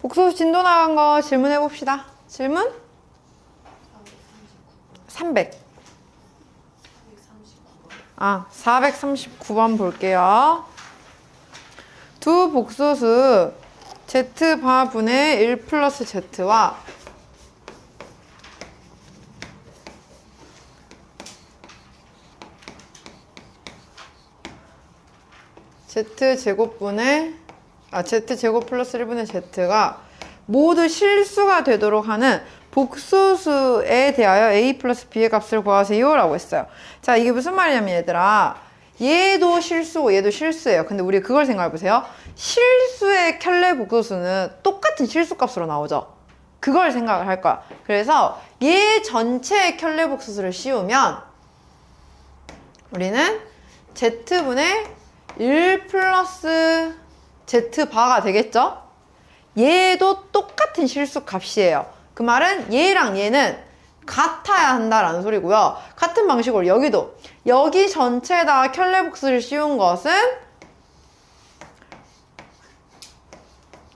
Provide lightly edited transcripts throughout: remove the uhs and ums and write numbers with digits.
복소수 진도 나간 거 질문해 봅시다. 질문? 300. 439번 볼게요. 두 복소수 Z바분의 1 플러스 Z와 Z제곱분의 Z제곱 플러스 1분의 Z가 모두 실수가 되도록 하는 복소수에 대하여 A 플러스 B의 값을 구하세요 라고 했어요. 자, 이게 무슨 말이냐면 얘들아, 얘도 실수고 얘도 실수예요. 근데 우리 그걸 생각해 보세요. 실수의 켤레 복소수는 똑같은 실수값으로 나오죠. 그걸 생각을 할 거야. 그래서 얘 전체의 켤레 복소수를 씌우면 우리는 Z분의 1 플러스 Z바가 되겠죠? 얘도 똑같은 실수 값이에요. 그 말은 얘랑 얘는 같아야 한다라는 소리고요. 같은 방식으로 여기도 여기 전체에다가 켤레 복수를 씌운 것은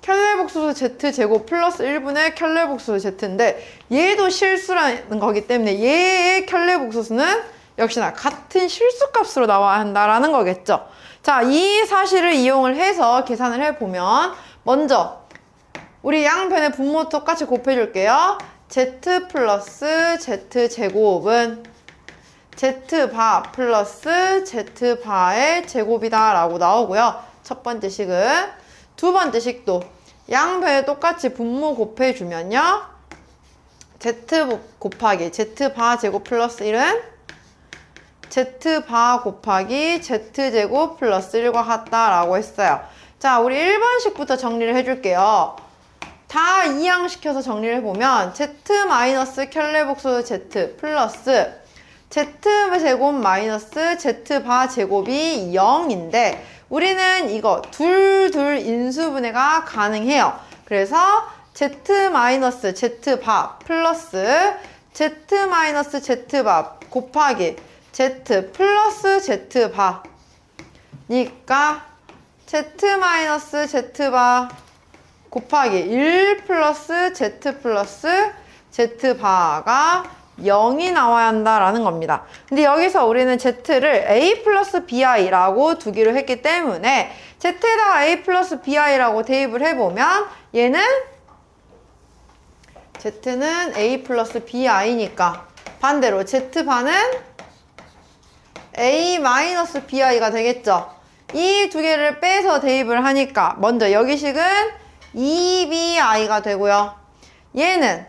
켤레 복수수 Z제곱 플러스 1분의 켤레 복수수 Z인데 얘도 실수라는 거기 때문에 얘의 켤레 복수수는 역시나 같은 실수값으로 나와야 한다라는 거겠죠. 자, 이 사실을 이용을 해서 계산을 해보면 먼저 우리 양변의 분모 똑같이 곱해줄게요. Z 플러스 Z제곱은 Z바 플러스 Z바의 제곱이다 라고 나오고요. 첫 번째 식은. 두 번째 식도 양변에 똑같이 분모 곱해주면요. Z 곱하기 Z바 제곱 플러스 1은 Z바 곱하기 Z제곱 플러스 1과 같다라고 했어요. 자, 우리 1번식부터 정리를 해줄게요. 다 이항시켜서 정리를 해보면 Z 마이너스 켤레 복소수 Z 플러스 Z제곱 마이너스 Z바 제곱이 0인데 우리는 이거 둘 인수분해가 가능해요. 그래서 Z 마이너스 Z바 플러스 Z 마이너스 Z바 곱하기 Z 플러스 Z바 니까 Z 마이너스 Z바 곱하기 1 플러스 Z 플러스 Z바가 0이 나와야 한다라는 겁니다. 근데 여기서 우리는 Z를 A 플러스 BI라고 두기로 했기 때문에 Z에다가 A 플러스 BI라고 대입을 해보면 얘는 Z는 A 플러스 BI니까 반대로 Z바는 A 마이너스 BI가 되겠죠. 이 두 개를 빼서 대입을 하니까 먼저 여기 식은 2BI가 되고요. 얘는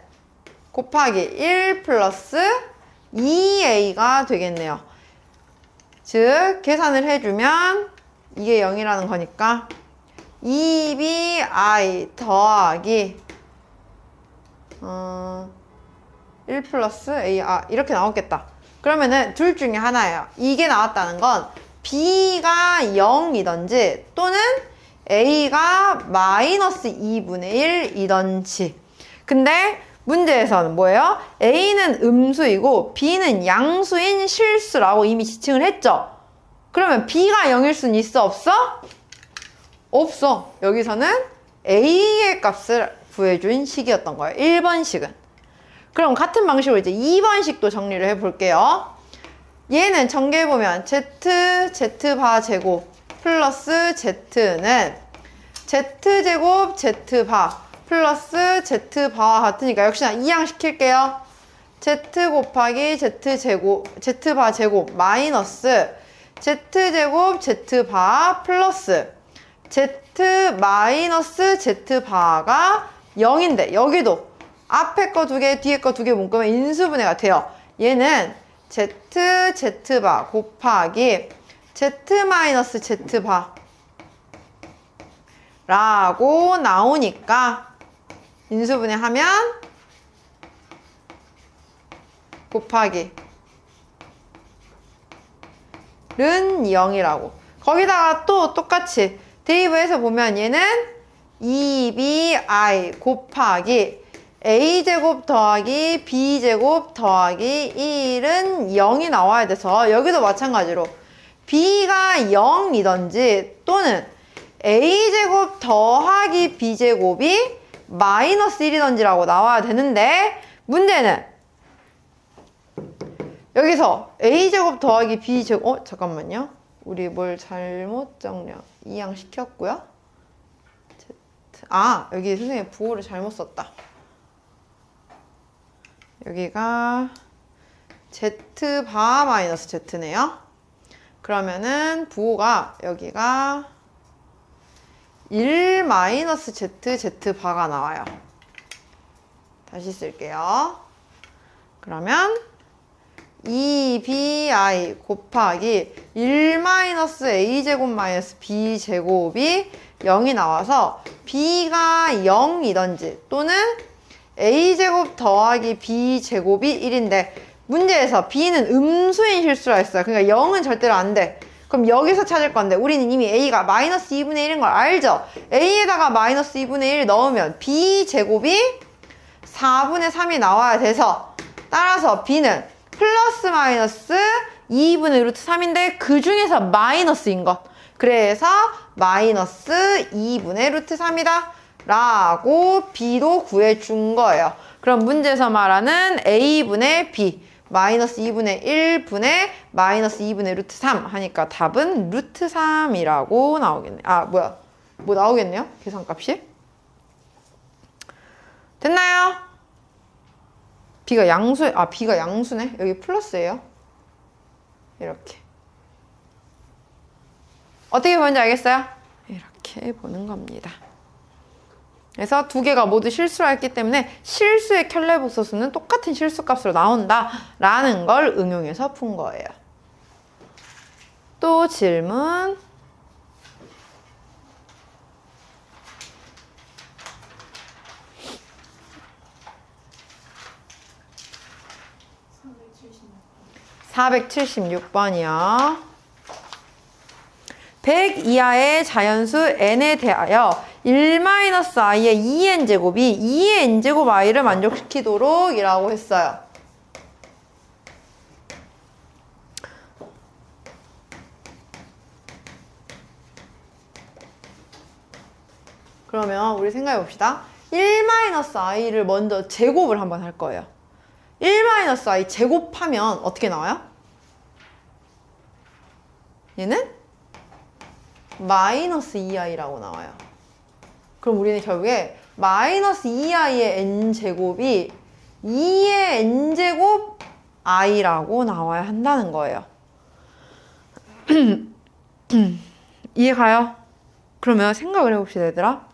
곱하기 1 플러스 2A가 되겠네요. 즉 계산을 해주면 이게 0이라는 거니까 2BI 더하기 1 플러스 A 이렇게 나오겠다. 그러면은 둘 중에 하나예요. 이게 나왔다는 건 B가 0이던지 또는 A가 마이너스 2분의 1이던지. 근데 문제에서는 뭐예요? A는 음수이고 B는 양수인 실수라고 이미 지칭을 했죠? 그러면 B가 0일 수는 있어? 없어? 없어. 여기서는 A의 값을 구해준 식이었던 거예요. 1번 식은. 그럼 같은 방식으로 이제 2번 식도 정리를 해볼게요. 얘는 전개해보면 Z바 제곱 플러스 Z는 Z제곱 Z바 플러스 Z바와 같으니까 역시나 이항시킬게요. Z 곱하기 Z바 제곱 마이너스 Z제곱 Z바 플러스 Z 마이너스 Z바가 0인데 여기도 앞에 거 두 개, 뒤에 거 두 개 묶으면 인수분해가 돼요. 얘는 Z바 곱하기 Z 마이너스 Z바 라고 나오니까 인수분해 하면 곱하기 는 0이라고. 거기다가 또 똑같이 대입을 해서 보면 얘는 2BI 곱하기 A제곱 더하기 B제곱 더하기 1은 0이 나와야 돼서 여기도 마찬가지로 B가 0이던지 또는 A제곱 더하기 B제곱이 마이너스 1이던지라고 나와야 되는데 문제는 여기서 a제곱 더하기 b제곱 잠깐만요. 우리 뭘 잘못 정량 이항 시켰고요. 여기 선생님 부호를 잘못 썼다. 여기가 z바 마이너스 z네요. 그러면은 부호가 여기가 1 마이너스 z, z바가 나와요. 다시 쓸게요. 그러면 2bi 곱하기 1 마이너스 a제곱 마이너스 b제곱이 0이 나와서 b가 0이던지 또는 a제곱 더하기 b제곱이 1인데 문제에서 b는 음수인 실수라 했어요. 그러니까 0은 절대로 안 돼. 그럼 여기서 찾을 건데 우리는 이미 a가 마이너스 2분의 1인 걸 알죠? a에다가 마이너스 2분의 1 넣으면 b제곱이 4분의 3이 나와야 돼서 따라서 b는 플러스 마이너스 2분의 루트 3인데 그 중에서 마이너스인 것. 그래서 마이너스 2분의 루트 3이다 라고 b도 구해준 거예요. 그럼 문제에서 말하는 a분의 b 마이너스 2분의 1분의 마이너스 2분의 루트 3 하니까 답은 루트 3이라고 나오겠네. 뭐 나오겠네요? 계산값이. 됐나요? b가 양수네. 여기 플러스예요. 이렇게. 어떻게 보는지 알겠어요? 이렇게 보는 겁니다. 그래서 두 개가 모두 실수를 했기 때문에 실수의 켤레복소수는 똑같은 실수값으로 나온다라는 걸 응용해서 푼 거예요. 또 질문. (476번이요) 100 이하의 자연수 n에 대하여 1-i의 2n제곱이 2의 n제곱 i를 만족시키도록 이라고 했어요. 그러면 우리 생각해 봅시다. 1-i를 먼저 제곱을 한번 할 거예요. 1-i 제곱하면 어떻게 나와요? 얘는 마이너스 2i라고 나와요. 그럼 우리는 결국에 마이너스 2i의 n제곱이 2의 n제곱 i라고 나와야 한다는 거예요. 이해가요? 그러면 생각을 해봅시다, 얘들아.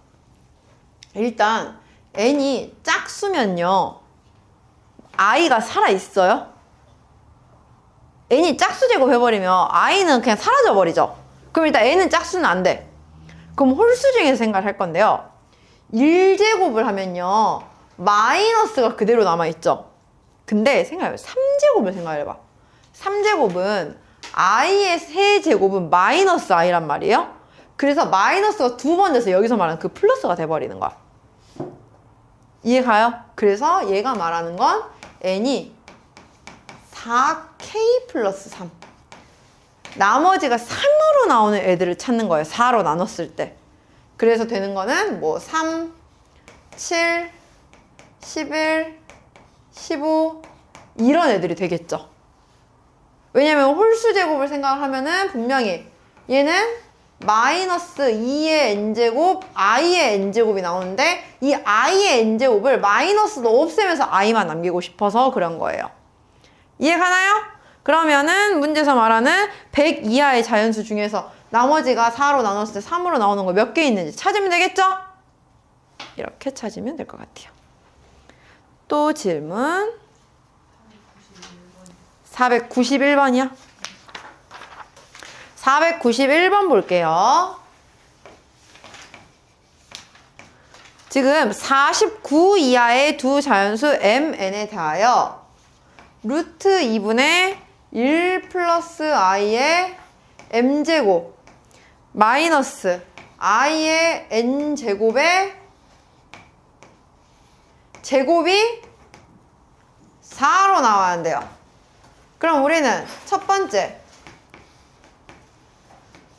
일단 n이 짝수면요 i가 살아있어요? n이 짝수 제곱해버리면 i는 그냥 사라져버리죠. 그럼 일단 n은 짝수는 안 돼. 그럼 홀수 중에서 생각을 할 건데요. 1제곱을 하면요 마이너스가 그대로 남아있죠. 근데 생각해봐. 3제곱을 생각해봐. 3제곱은 i의 세제곱은 마이너스 i란 말이에요. 그래서 마이너스가 두 번 돼서 여기서 말하는 그 플러스가 돼버리는 거야. 이해가요? 그래서 얘가 말하는 건 n이 4k 플러스 3 나머지가 3으로 나오는 애들을 찾는 거예요. 4로 나눴을 때. 그래서 되는 거는 뭐 3, 7, 11, 15 이런 애들이 되겠죠. 왜냐면 홀수 제곱을 생각하면은 분명히 얘는 마이너스 2의 n제곱, i의 n제곱이 나오는데 이 i의 n제곱을 마이너스도 없애면서 i만 남기고 싶어서 그런 거예요. 이해가나요? 그러면은 문제에서 말하는 100 이하의 자연수 중에서 나머지가 4로 나눴을 때 3으로 나오는 거 몇 개 있는지 찾으면 되겠죠? 이렇게 찾으면 될 것 같아요. 또 질문 491번이요. 491번 볼게요. 지금 49 이하의 두 자연수 mn에 대하여 루트 2분의 1 플러스 i의 m제곱 마이너스 i의 n제곱의 제곱이 4로 나와야 한대요. 그럼 우리는 첫 번째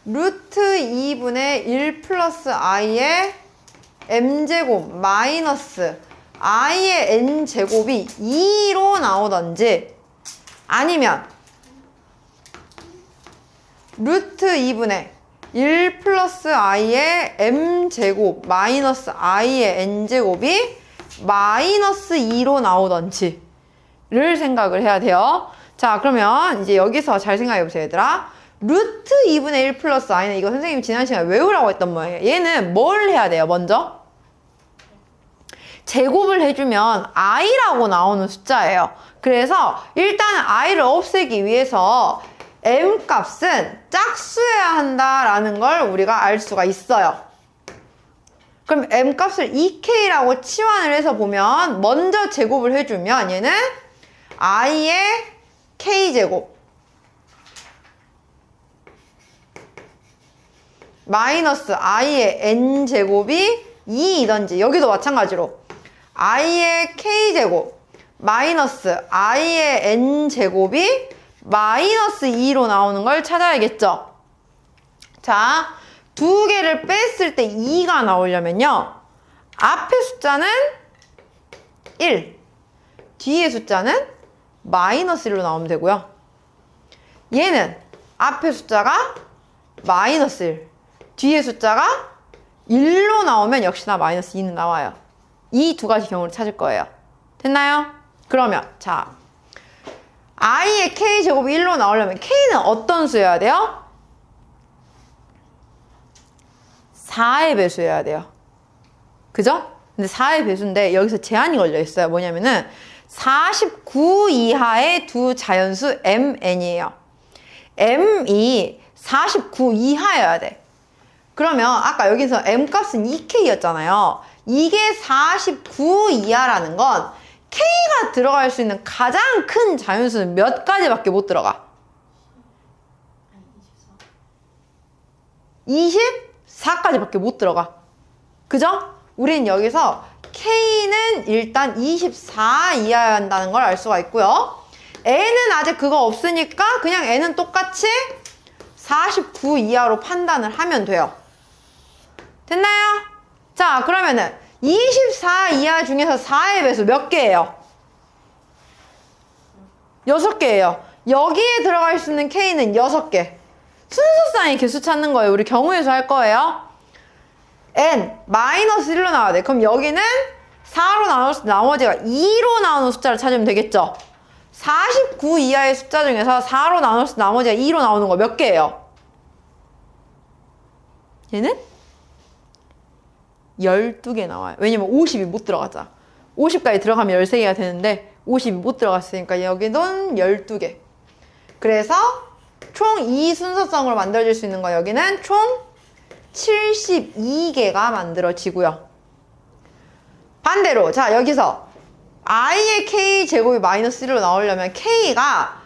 루트 2분의 1 플러스 i의 m제곱 마이너스 i의 n제곱이 2로 나오던지 아니면 루트 2분의 1 플러스 i의 m제곱 마이너스 i의 n제곱이 마이너스 2로 나오던지를 생각을 해야 돼요. 자, 그러면 이제 여기서 잘 생각해 보세요, 얘들아. 루트 2분의 1 플러스 i는 이거 선생님이 지난 시간에 외우라고 했던 모양이에요. 얘는 뭘 해야 돼요, 먼저? 제곱을 해주면 i라고 나오는 숫자예요. 그래서 일단 i를 없애기 위해서 m 값은 짝수여야 한다라는 걸 우리가 알 수가 있어요. 그럼 m 값을 2k라고 치환을 해서 보면 먼저 제곱을 해주면 얘는 i의 k제곱 마이너스 i의 n제곱이 2이던지 여기도 마찬가지로 i의 k제곱 마이너스 i의 n제곱이 마이너스 2로 나오는 걸 찾아야겠죠. 자, 두 개를 뺐을 때 2가 나오려면요. 앞의 숫자는 1, 뒤의 숫자는 마이너스 1로 나오면 되고요. 얘는 앞의 숫자가 마이너스 1, 뒤의 숫자가 1로 나오면 역시나 마이너스 2는 나와요. 이 두 가지 경우를 찾을 거예요. 됐나요? 그러면 자, i의 k제곱이 1로 나오려면 k는 어떤 수여야 돼요? 4의 배수여야 돼요. 그죠? 근데 4의 배수인데 여기서 제한이 걸려 있어요. 뭐냐면은 49 이하의 두 자연수 mn이에요. m이 49 이하여야 돼. 그러면 아까 여기서 m값은 2k였잖아요. 이게 49 이하라는 건 k가 들어갈 수 있는 가장 큰 자연수는 몇 가지밖에 못 들어가? 24까지밖에 못 들어가. 그죠? 우린 여기서 k는 일단 24 이하여야 한다는 걸 알 수가 있고요. n은 아직 그거 없으니까 그냥 n은 똑같이 49 이하로 판단을 하면 돼요. 됐나요? 자, 그러면은 24 이하 중에서 4의 배수 몇 개예요? 6개예요. 여기에 들어갈 수 있는 k는 6개. 순서상의 개수 찾는 거예요. 우리 경우에서 할 거예요. n 마이너스 1로 나와야 돼. 그럼 여기는 4로 나눠서 나머지가 2로 나오는 숫자를 찾으면 되겠죠. 49 이하의 숫자 중에서 4로 나눠서 나머지가 2로 나오는 거 몇 개예요? 얘는 12개 나와요. 왜냐면 50이 못 들어갔잖아. 50까지 들어가면 13개가 되는데 50이 못 들어갔으니까 여기는 12개. 그래서 총 이 순서성으로 만들어질 수 있는 거 여기는 총 72개가 만들어지고요. 반대로 자, 여기서 i의 k제곱이 마이너스 1로 나오려면 k가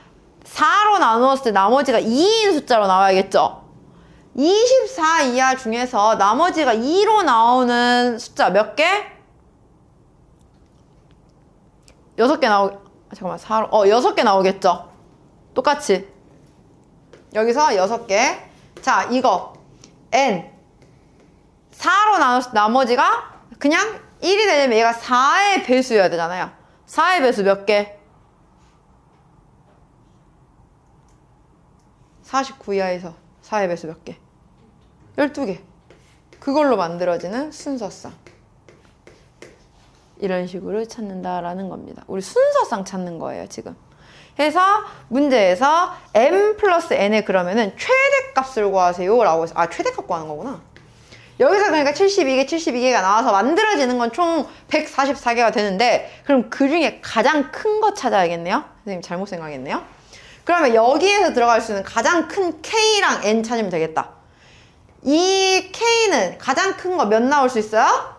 4로 나누었을 때 나머지가 2인 숫자로 나와야겠죠. 24 이하 중에서 나머지가 2로 나오는 숫자 몇 개? 6개 잠깐만, 4로, 6개 나오겠죠? 똑같이. 여기서 6개. 자, 이거, n. 4로 나눴을 때 나머지가 그냥 1이 되려면 얘가 4의 배수여야 되잖아요. 4의 배수 몇 개? 49 이하에서 4의 배수 몇 개? 12개. 그걸로 만들어지는 순서상. 이런 식으로 찾는다라는 겁니다. 우리 순서상 찾는 거예요, 지금. 해서 문제에서 m 플러스 n에 그러면은 최대값을 구하세요 라고 해서, 아, 최대값 구하는 거구나. 여기서 그러니까 72개가 나와서 만들어지는 건 총 144개가 되는데, 그럼 그 중에 가장 큰 거 찾아야겠네요. 선생님 잘못 생각했네요. 그러면 여기에서 들어갈 수 있는 가장 큰 k랑 n 찾으면 되겠다. 이 k는 가장 큰 거 몇 나올 수 있어요?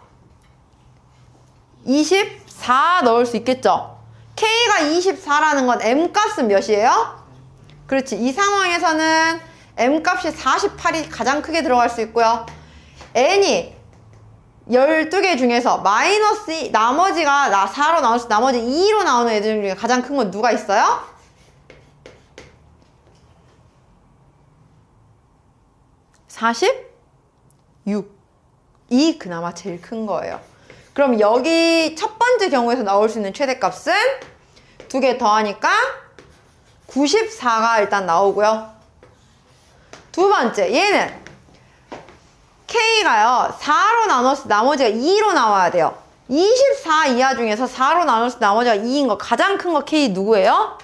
24 넣을 수 있겠죠? k가 24라는 건 m값은 몇이에요? 그렇지. 이 상황에서는 m값이 48이 가장 크게 들어갈 수 있고요. n이 12개 중에서 마이너스 2, 나머지가 4로 나올 수, 나머지 2로 나오는 애들 중에 가장 큰 건 누가 있어요? 46. 2 그나마 제일 큰 거예요. 그럼 여기 첫 번째 경우에서 나올 수 있는 최대값은 두 개 더하니까 94가 일단 나오고요. 두 번째, 얘는 K가요, 4로 나눴을 때 나머지가 2로 나와야 돼요. 24 이하 중에서 4로 나눴을 때 나머지가 2인 거, 가장 큰 거 K 누구예요?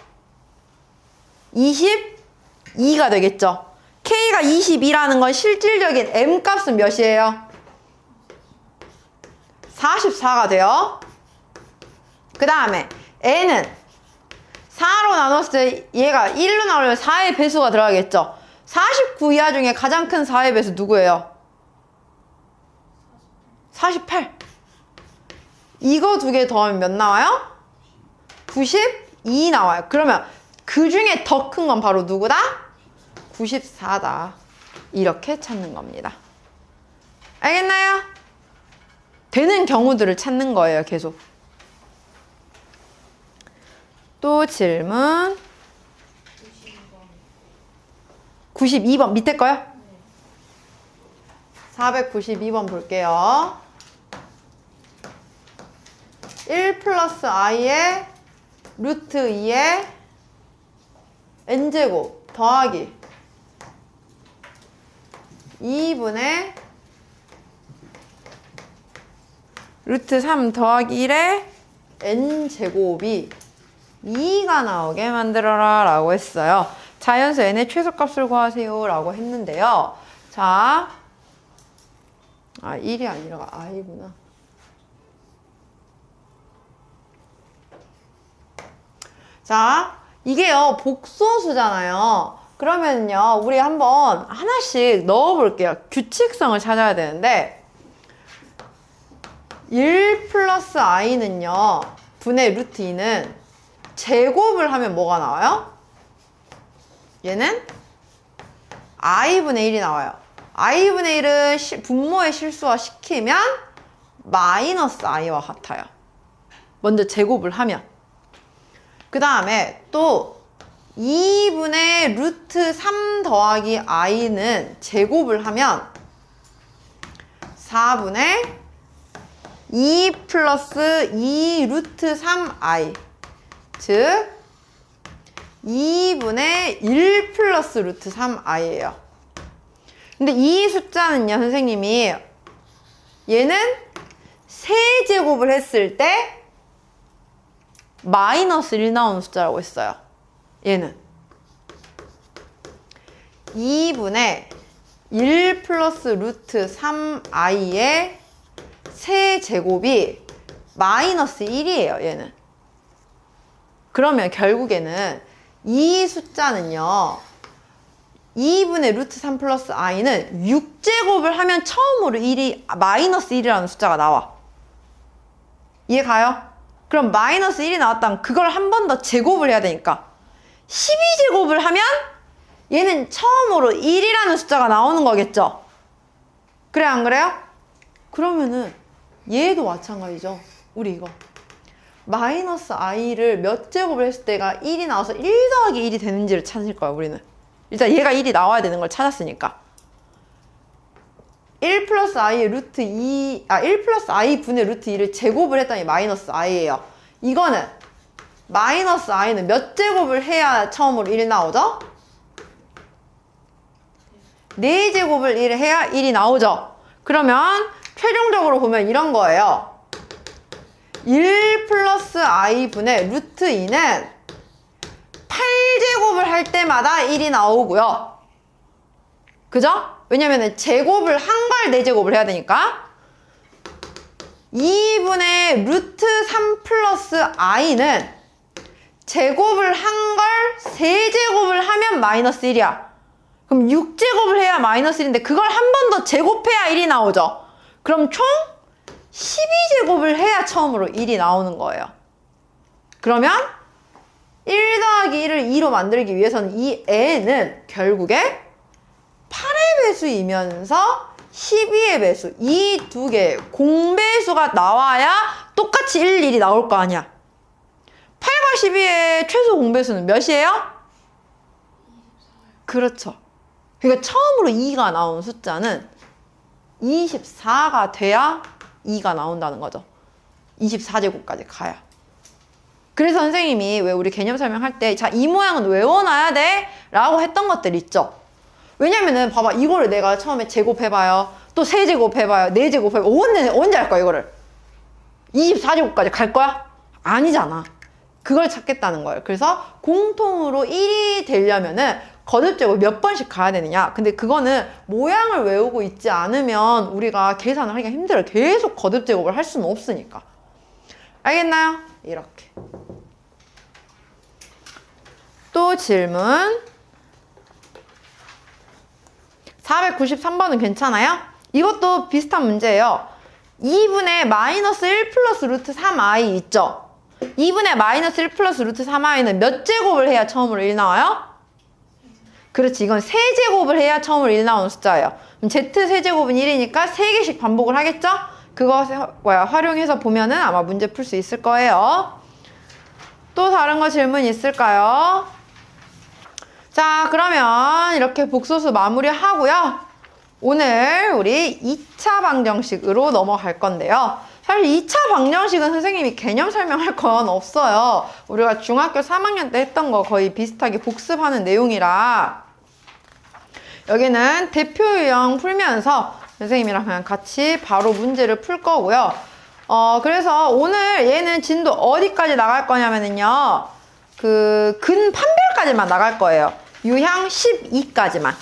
22가 되겠죠. K가 22라는 건 실질적인 M 값은 몇이에요? 44가 돼요. 그 다음에 N은 4로 나눴을 때 얘가 1로 나오려면 4의 배수가 들어가겠죠. 49 이하 중에 가장 큰 4의 배수 누구예요? 48. 이거 두 개 더하면 몇 나와요? 92 나와요. 그러면 그 중에 더 큰 건 바로 누구다? 94다. 이렇게 찾는 겁니다. 알겠나요? 되는 경우들을 찾는 거예요, 계속. 또 질문. 92번 밑에 거요? 492번 볼게요. 1 플러스 i의 루트 2의 n제곱 더하기 2분의 루트 3 더하기 1의 n제곱이 2가 나오게 만들어라 라고 했어요. 자연수 n의 최소값을 구하세요 라고 했는데요. 자, 1이 아니라 i구나. 자, 이게요, 복소수잖아요. 그러면요, 우리 한번 하나씩 넣어볼게요. 규칙성을 찾아야 되는데, 1 플러스 i는요, 분의 루트 2는 제곱을 하면 뭐가 나와요? 얘는 i분의 1이 나와요. i분의 1을 분모의 실수화 시키면 마이너스 i와 같아요. 먼저 제곱을 하면. 그 다음에 또 2분의 루트 3 더하기 i는 제곱을 하면 4분의 2 플러스 2 루트 3i 즉 2분의 1 플러스 루트 3i예요. 근데 이 숫자는요, 선생님이 얘는 세제곱을 했을 때 마이너스 1 나오는 숫자라고 했어요. 얘는 2분의 1 플러스 루트 3i의 세제곱이 마이너스 1이에요, 얘는. 그러면 결국에는 이 숫자는요, 2분의 루트 3 플러스 i는 6제곱을 하면 처음으로 1이 마이너스 1이라는 숫자가 나와. 이해 가요? 그럼 마이너스 1이 나왔다면 그걸 한 번 더 제곱을 해야 되니까 12제곱을 하면 얘는 처음으로 1이라는 숫자가 나오는 거겠죠? 그래, 안 그래요? 그러면은 얘도 마찬가지죠. 우리 이거 마이너스 i를 몇 제곱을 했을 때가 1이 나와서 1 더하기 1이 되는지를 찾을 거야, 우리는. 일단 얘가 1이 나와야 되는 걸 찾았으니까. 1 플러스 i의 루트 2, 1 플러스 i 분의 루트 2를 제곱을 했더니 마이너스 i예요. 이거는 마이너스 i는 몇 제곱을 해야 처음으로 1이 나오죠? 4제곱을 1을 해야 1이 나오죠? 그러면 최종적으로 보면 이런 거예요. 1 플러스 i 분의 루트 2는 8제곱을 할 때마다 1이 나오고요. 그죠? 왜냐면은 제곱을 한 걸 4제곱을 해야 되니까. 2분의 루트 3 플러스 i는 제곱을 한 걸 3제곱을 하면 마이너스 1이야. 그럼 6제곱을 해야 마이너스 1인데 그걸 한 번 더 제곱해야 1이 나오죠. 그럼 총 12제곱을 해야 처음으로 1이 나오는 거예요. 그러면 1 더하기 1을 2로 만들기 위해서는 이 n은 결국에 8의 배수이면서 12의 배수, 이 두 개의 공배수가 나와야 똑같이 1, 1이 나올 거 아니야. 8과 12의 최소 공배수는 몇이에요? 그렇죠. 그러니까 처음으로 2가 나온 숫자는 24가 돼야 2가 나온다는 거죠. 24제곱까지 가야. 그래서 선생님이 왜 우리 개념 설명할 때 자, 이 모양은 외워놔야 돼 라고 했던 것들 있죠. 왜냐면은 봐봐, 이거를 내가 처음에 제곱해봐요, 또 세제곱해봐요, 네제곱해봐요, 언제 할 거야 이거를? 24제곱까지 갈 거야? 아니잖아. 그걸 찾겠다는 거예요. 그래서 공통으로 1이 되려면은 거듭제곱 몇 번씩 가야 되느냐. 근데 그거는 모양을 외우고 있지 않으면 우리가 계산을 하기가 힘들어요. 계속 거듭제곱을 할 수는 없으니까. 알겠나요? 이렇게. 또 질문 493번은 괜찮아요? 이것도 비슷한 문제예요. 2분의 마이너스 1 플러스 루트 3i 있죠? 2분의 마이너스 1 플러스 루트 3i는 몇 제곱을 해야 처음으로 1 나와요? 그렇지, 이건 세제곱을 해야 처음으로 1 나오는 숫자예요. 그럼 z 세제곱은 1이니까 3개씩 반복을 하겠죠? 그거 활용해서 보면은 아마 문제 풀 수 있을 거예요. 또 다른 거 질문 있을까요? 자, 그러면 이렇게 복소수 마무리하고요. 오늘 우리 2차 방정식으로 넘어갈 건데요. 사실 2차 방정식은 선생님이 개념 설명할 건 없어요. 우리가 중학교 3학년 때 했던 거 거의 비슷하게 복습하는 내용이라 여기는 대표 유형 풀면서 선생님이랑 그냥 같이 바로 문제를 풀 거고요. 그래서 오늘 얘는 진도 어디까지 나갈 거냐면요. 그 근판별까지만 나갈 거예요. 유형 12까지만.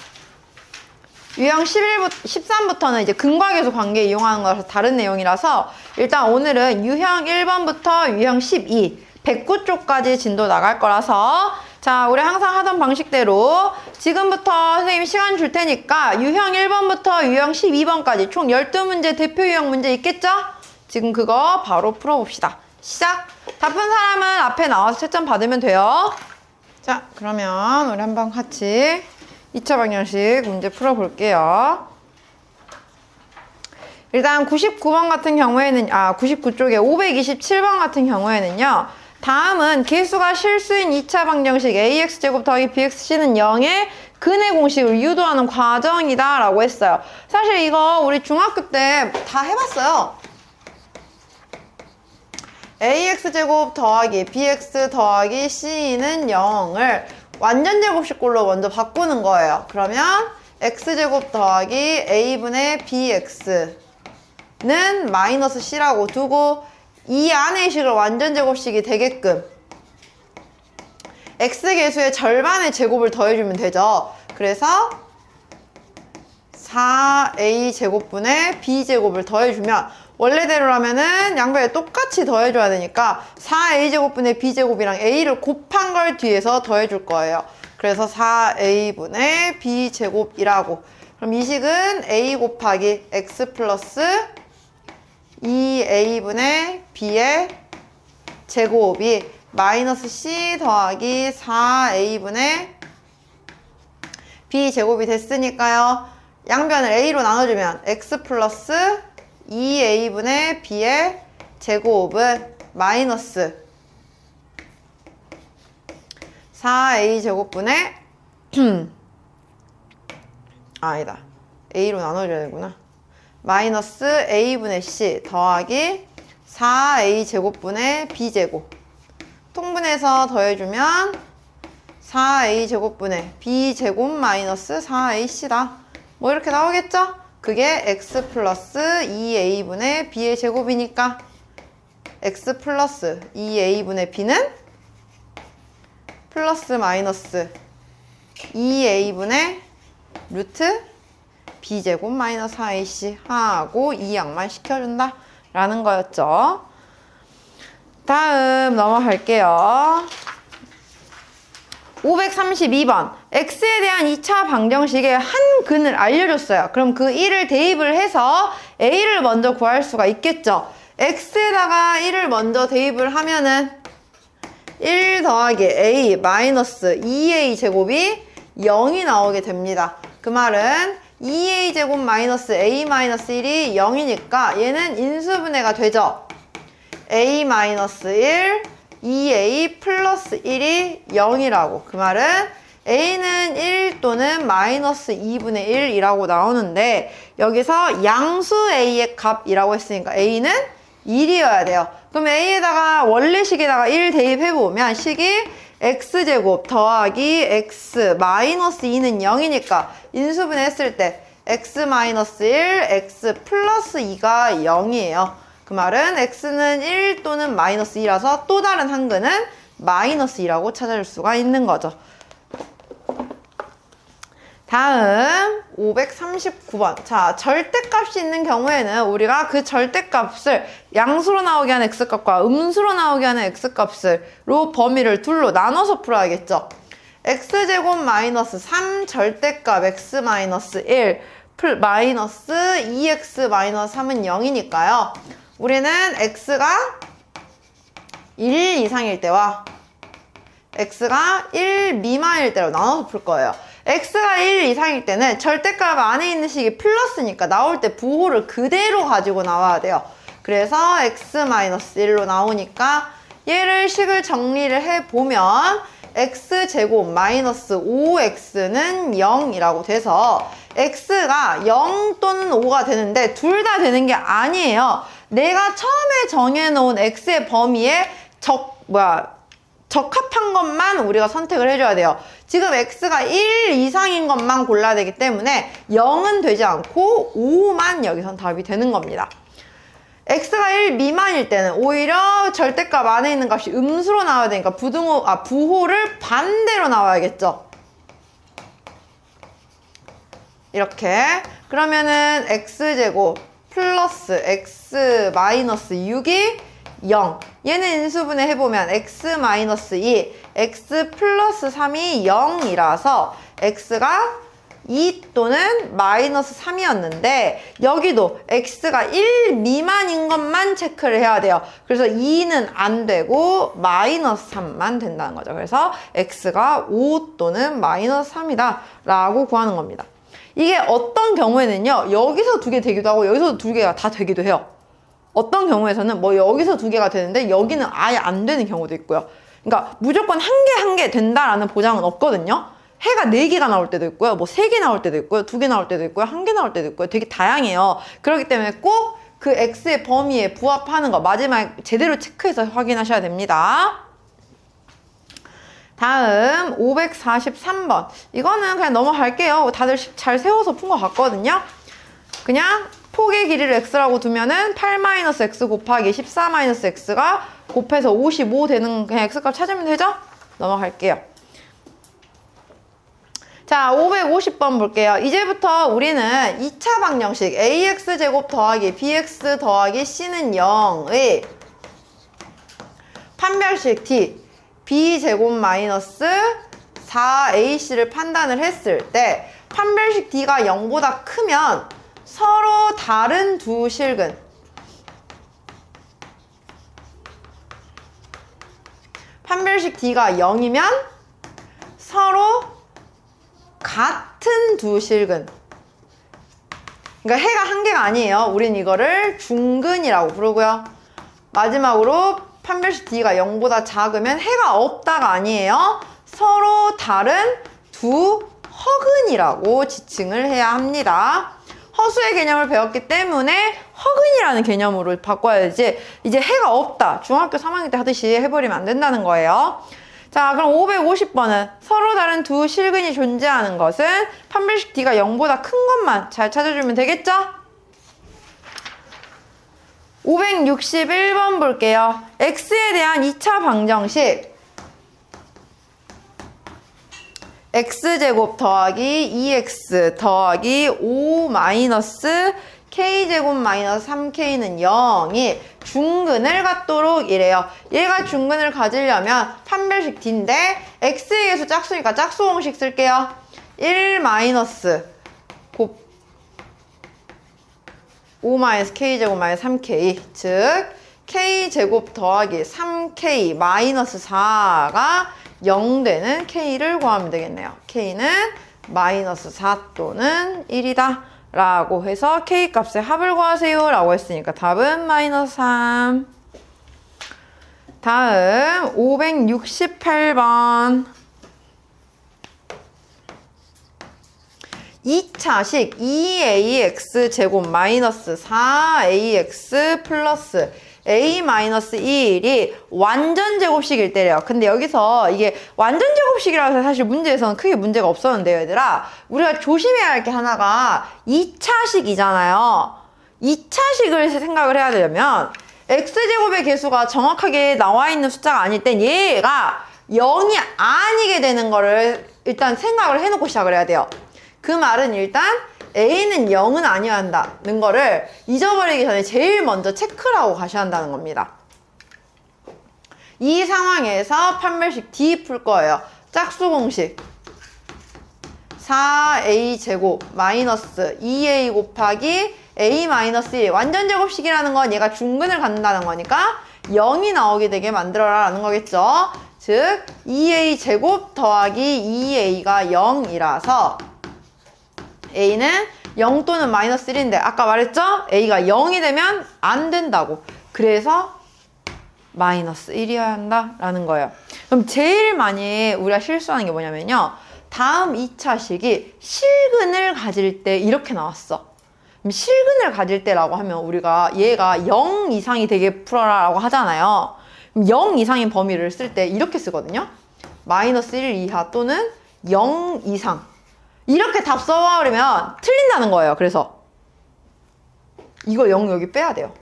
유형 13부터는 이제 근과계수 관계 이용하는 거라서 다른 내용이라서 일단 오늘은 유형 1번부터 유형 12, 109쪽까지 진도 나갈 거라서 자, 우리 항상 하던 방식대로 지금부터 선생님이 시간 줄 테니까 유형 1번부터 유형 12번까지 총 12문제 대표 유형 문제 있겠죠? 지금 그거 바로 풀어봅시다. 시작! 다 푼 사람은 앞에 나와서 채점 받으면 돼요. 자, 그러면 우리 한번 같이 2차 방정식 문제 풀어볼게요. 일단 99번 같은 경우에는 99쪽에 527번 같은 경우에는요. 다음은 개수가 실수인 2차 방정식 ax제곱 더하기 bxc는 0의 근의 공식을 유도하는 과정이다 라고 했어요. 사실 이거 우리 중학교 때 다 해봤어요. ax제곱 더하기 bx 더하기 c는 0을 완전제곱식꼴로 먼저 바꾸는 거예요. 그러면 x제곱 더하기 a분의 bx는 마이너스 c라고 두고 이 안의 식을 완전제곱식이 되게끔 x계수의 절반의 제곱을 더해주면 되죠. 그래서 4a제곱분의 b제곱을 더해주면 원래대로라면은 양변에 똑같이 더해줘야 되니까 4a제곱분의 b제곱이랑 a를 곱한 걸 뒤에서 더해줄 거예요. 그래서 4a분의 b제곱이라고. 그럼 이 식은 a 곱하기 x 플러스 2a분의 b의 제곱이 마이너스 c 더하기 4a분의 b제곱이 됐으니까요. 양변을 a로 나눠주면 x 플러스 2a분의 b의 제곱은 마이너스 4a제곱분의 아니다. a로 나눠줘야 되구나. 마이너스 a분의 c 더하기 4a제곱분의 b제곱. 통분해서 더해주면 4a제곱분의 b제곱 마이너스 4ac다. 뭐 이렇게 나오겠죠? 그게 x 플러스 2a분의 b의 제곱이니까 x 플러스 2a분의 b는 플러스 마이너스 2a분의 루트 b제곱 마이너스 4ac 하고 이 양만 시켜준다 라는 거였죠. 다음 넘어갈게요. 532번 x에 대한 2차 방정식의 한 근을 알려줬어요. 그럼 그 1을 대입을 해서 a를 먼저 구할 수가 있겠죠. x에다가 1을 먼저 대입을 하면은 1 더하기 a 마이너스 2a 제곱이 0이 나오게 됩니다. 그 말은 2a 제곱 마이너스 a 마이너스 1이 0이니까 얘는 인수분해가 되죠. a 마이너스 1 2a 플러스 1이 0이라고. 그 말은 a는 1 또는 마이너스 2분의 1이라고 나오는데 여기서 양수 a의 값이라고 했으니까 a는 1이어야 돼요. 그럼 a에다가 원래 식에다가 1 대입해보면 식이 x제곱 더하기 x 마이너스 2는 0이니까 인수분해 했을 때 x 마이너스 1, x 플러스 2가 0이에요. 그 말은 x는 1 또는 마이너스 2라서 또 다른 한근은 마이너스 2라고 찾아줄 수가 있는 거죠. 다음 539번. 자, 절대값이 있는 경우에는 우리가 그 절대값을 양수로 나오게 하는 x값과 음수로 나오게 하는 x값으로 범위를 둘로 나눠서 풀어야겠죠. x제곱 마이너스 3 절대값 x 마이너스 1 마이너스 2x 마이너스 3은 0이니까요. 우리는 x가 1 이상일 때와 x가 1 미만일 때로 나눠서 풀 거예요. x가 1 이상일 때는 절대값 안에 있는 식이 플러스니까 나올 때 부호를 그대로 가지고 나와야 돼요. 그래서 x-1로 나오니까 얘를 식을 정리를 해보면 x제곱 마이너스 5x는 0이라고 돼서 x가 0 또는 5가 되는데 둘 다 되는 게 아니에요. 내가 처음에 정해놓은 x의 범위에 적합한 것만 우리가 선택을 해줘야 돼요. 지금 x가 1 이상인 것만 골라야 되기 때문에 0은 되지 않고 5만 여기선 답이 되는 겁니다. x가 1 미만일 때는 오히려 절대값 안에 있는 값이 음수로 나와야 되니까 부호를 반대로 나와야겠죠. 이렇게 그러면은 x제곱 플러스 x 마이너스 6이 0. 얘는 인수분해 해보면 x 마이너스 2, x 플러스 3이 0이라서 x가 2 또는 마이너스 3이었는데 여기도 x가 1 미만인 것만 체크를 해야 돼요. 그래서 2는 안 되고 마이너스 3만 된다는 거죠. 그래서 x가 5 또는 마이너스 3이다 라고 구하는 겁니다. 이게 어떤 경우에는요, 여기서 두 개 되기도 하고 여기서 두 개가 다 되기도 해요. 어떤 경우에서는 뭐 여기서 두 개가 되는데 여기는 아예 안 되는 경우도 있고요. 그러니까 무조건 한 개 된다라는 보장은 없거든요. 해가 4개가 나올 때도 있고요. 뭐 3개 나올 때도 있고요. 2개 나올 때도 있고요. 1개 나올 때도 있고요. 되게 다양해요. 그렇기 때문에 꼭 그 x의 범위에 부합하는 거 마지막에 제대로 체크해서 확인하셔야 됩니다. 다음 543번. 이거는 그냥 넘어갈게요. 다들 잘 세워서 푼 것 같거든요. 그냥 폭의 길이를 x라고 두면은 8-x 곱하기 14-x가 곱해서 55 되는 그냥 x값 찾으면 되죠? 넘어갈게요. 자, 550번 볼게요. 이제부터 우리는 2차 방정식 ax제곱 더하기 bx 더하기 c는 0의 판별식 d b제곱 마이너스 4ac를 판단을 했을 때 판별식 d가 0보다 크면 서로 다른 두 실근 판별식 d가 0이면 서로 같은 두 실근 그러니까 해가 한 개가 아니에요. 우린 이거를 중근이라고 부르고요. 마지막으로 판별식 d가 0보다 작으면 해가 없다가 아니에요. 서로 다른 두 허근이라고 지칭을 해야 합니다. 허수의 개념을 배웠기 때문에 허근이라는 개념으로 바꿔야지 이제 해가 없다. 중학교 3학년 때 하듯이 해버리면 안 된다는 거예요. 자, 그럼 550번은 서로 다른 두 실근이 존재하는 것은 판별식 d가 0보다 큰 것만 잘 찾아주면 되겠죠? 561번 볼게요. x에 대한 2차 방정식 x제곱 더하기 2x 더하기 5 마이너스 k제곱 마이너스 3k는 0이 중근을 갖도록 이래요. 얘가 중근을 가지려면 판별식 d인데 x의 개수 짝수니까 짝수 공식 쓸게요. 1 마이너스 곱 5 마이너스 k제곱 마이너스 3k 즉 k제곱 더하기 3k 마이너스 4가 0 되는 k를 구하면 되겠네요. k는 마이너스 4 또는 1이다 라고 해서 k 값의 합을 구하세요 라고 했으니까 답은 마이너스 3. 다음 568번 2차식 2ax 제곱 마이너스 4ax 플러스 a 마이너스 1이 완전 제곱식일 때래요. 근데 여기서 이게 완전 제곱식이라서 사실 문제에서는 크게 문제가 없었는데요, 얘들아. 우리가 조심해야 할 게 하나가 2차식이잖아요. 2차식을 생각을 해야 되려면 x제곱의 개수가 정확하게 나와 있는 숫자가 아닐 땐 얘가 0이 아니게 되는 거를 일단 생각을 해놓고 시작을 해야 돼요. 그 말은 일단 a는 0은 아니어야 한다는 거를 잊어버리기 전에 제일 먼저 체크를 하고 가셔야 한다는 겁니다. 이 상황에서 판별식 D 풀 거예요. 짝수 공식 4a 제곱 마이너스 2a 곱하기 a 마이너스 1 완전 제곱식이라는 건 얘가 중근을 갖는다는 거니까 0이 나오게 되게 만들어라 라는 거겠죠. 즉 2a 제곱 더하기 2a가 0이라서 a는 0 또는 마이너스 1인데 아까 말했죠? a가 0이 되면 안 된다고. 그래서 마이너스 1이어야 한다라는 거예요. 그럼 제일 많이 우리가 실수하는 게 뭐냐면요. 다음 2차식이 실근을 가질 때 이렇게 나왔어. 그럼 실근을 가질 때라고 하면 우리가 얘가 0 이상이 되게 풀어라 라고 하잖아요. 그럼 0 이상인 범위를 쓸 때 이렇게 쓰거든요. 마이너스 1 이하 또는 0 이상. 이렇게 답 써버리면 틀린다는 거예요. 그래서 이거 0 여기 빼야 돼요.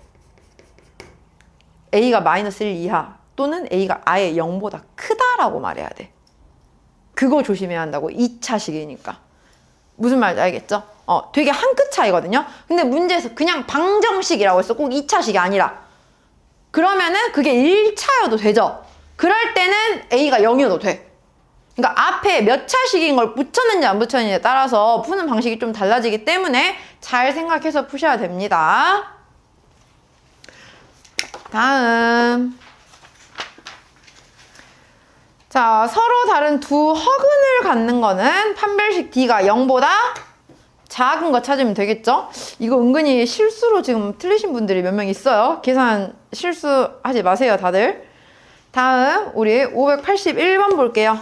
a가 마이너스 1 이하 또는 a가 아예 0보다 크다라고 말해야 돼. 그거 조심해야 한다고. 2차식이니까. 무슨 말인지 알겠죠? 되게 한 끗 차이거든요. 근데 문제에서 그냥 방정식이라고 했어. 꼭 2차식이 아니라. 그러면은 그게 1차여도 되죠. 그럴 때는 a가 0이어도 돼. 그러니까 앞에 몇 차식인 걸 붙였는지 안 붙였는지에 따라서 푸는 방식이 좀 달라지기 때문에 잘 생각해서 푸셔야 됩니다. 다음. 자, 서로 다른 두 허근을 갖는 거는 판별식 D가 0보다 작은 거 찾으면 되겠죠? 이거 은근히 실수로 지금 틀리신 분들이 몇 명 있어요. 계산 실수하지 마세요, 다들. 다음, 우리 581번 볼게요.